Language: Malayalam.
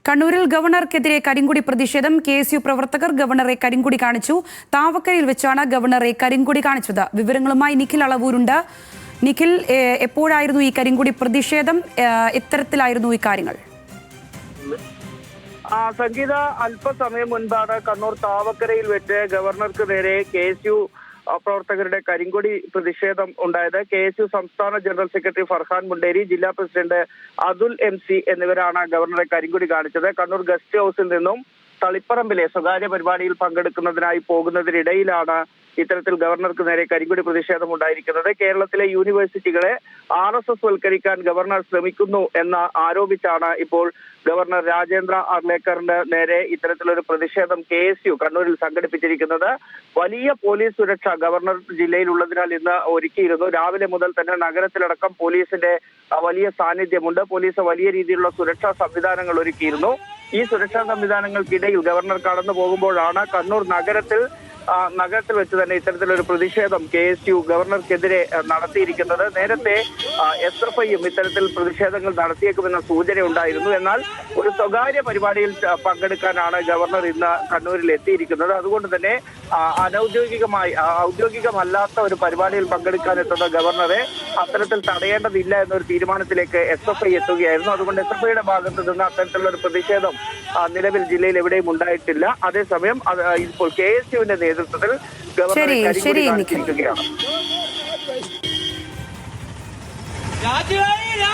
കണ്ണൂരിൽ ഗവർണർക്കെതിരെ കരിങ്കൊടി പ്രതിഷേധം. KSU പ്രവർത്തകർ ഗവർണറെ കരിങ്കൊടി കാണിച്ചു. താവക്കരയിൽ വെച്ചാണ് ഗവർണറെ കരിങ്കൊടി കാണിച്ചത്. വിവരങ്ങളുമായി നിഖിൽ അളവൂരുണ്ട്. നിഖിൽ, എപ്പോഴായിരുന്നു ഈ കരിങ്കൊടി പ്രതിഷേധം? എത്തരത്തിലായിരുന്നു ഈ കാര്യങ്ങൾ? സംഗീത, അല്പസമയം മുൻപാണ് കണ്ണൂർ താവക്കരയിൽ വെച്ച് ഗവർണർക്ക് നേരെ KSU പ്രവർത്തകരുടെ കരിങ്കൊടി പ്രതിഷേധം ഉണ്ടായത്. KSU സംസ്ഥാന ജനറൽ സെക്രട്ടറി ഫർഹാൻ മുണ്ടേരി, ജില്ലാ പ്രസിഡന്റ് അതുൽ MC എന്നിവരാണ് ഗവർണറെ കരിങ്കൊടി കാണിച്ചത്. കണ്ണൂർ ഗസ്റ്റ് ഹൗസിൽ നിന്നും തളിപ്പറമ്പിലെ സ്വകാര്യ പരിപാടിയിൽ പങ്കെടുക്കുന്നതിനായി പോകുന്നതിനിടയിലാണ് ഇത്തരത്തിൽ ഗവർണർക്ക് നേരെ കരിങ്കൊടി പ്രതിഷേധം ഉണ്ടായിരിക്കുന്നത്. കേരളത്തിലെ യൂണിവേഴ്സിറ്റികളെ RSS വൽക്കരിക്കാൻ ഗവർണർ ശ്രമിക്കുന്നു എന്ന് ആരോപിച്ചാണ് ഇപ്പോൾ ഗവർണർ രാജേന്ദ്ര അർലേക്കറിന് നേരെ ഇത്തരത്തിലൊരു പ്രതിഷേധം KSU കണ്ണൂരിൽ സംഘടിപ്പിച്ചിരിക്കുന്നത്. വലിയ പോലീസ് സുരക്ഷ ഗവർണർ ജില്ലയിലുള്ളതിനാൽ ഇന്ന് ഒരുക്കിയിരുന്നു. രാവിലെ മുതൽ തന്നെ നഗരത്തിലടക്കം പോലീസിന്റെ വലിയ സാന്നിധ്യമുണ്ട്. പോലീസ് വലിയ രീതിയിലുള്ള സുരക്ഷാ സംവിധാനങ്ങൾ ഒരുക്കിയിരുന്നു. ഈ സുരക്ഷാ സംവിധാനങ്ങൾക്കിടയിൽ ഗവർണർ കടന്നു പോകുമ്പോഴാണ് കണ്ണൂർ നഗരത്തിൽ വെച്ച് തന്നെ ഇത്തരത്തിലൊരു പ്രതിഷേധം KSU ഗവർണർക്കെതിരെ നടത്തിയിരിക്കുന്നത്. നേരത്തെ SFIയും ഇത്തരത്തിൽ പ്രതിഷേധങ്ങൾ നടത്തിയേക്കുമെന്ന സൂചന ഉണ്ടായിരുന്നു. എന്നാൽ ഒരു സ്വകാര്യ പരിപാടിയിൽ പങ്കെടുക്കാനാണ് ഗവർണർ ഇന്ന് കണ്ണൂരിൽ എത്തിയിരിക്കുന്നത്. അതുകൊണ്ട് തന്നെ ഔദ്യോഗികമല്ലാത്ത ഒരു പരിപാടിയിൽ പങ്കെടുക്കാൻ എത്തുന്ന ഗവർണറെ അത്തരത്തിൽ തടയേണ്ടതില്ല എന്നൊരു തീരുമാനത്തിലേക്ക് SFI എത്തുകയായിരുന്നു. അതുകൊണ്ട് SFIയുടെ ഭാഗത്ത് നിന്ന് അത്തരത്തിലുള്ള ഒരു പ്രതിഷേധം നിലവിൽ ജില്ലയിൽ എവിടെയും ഉണ്ടായിട്ടില്ല. അതേസമയം ഇപ്പോൾ KSUവിന്റെ നേതൃത്വത്തിൽ ഗവർണറെ കരിങ്കൊടി കാണിച്ചിരിക്കുകയാണ്. രാജുഭായി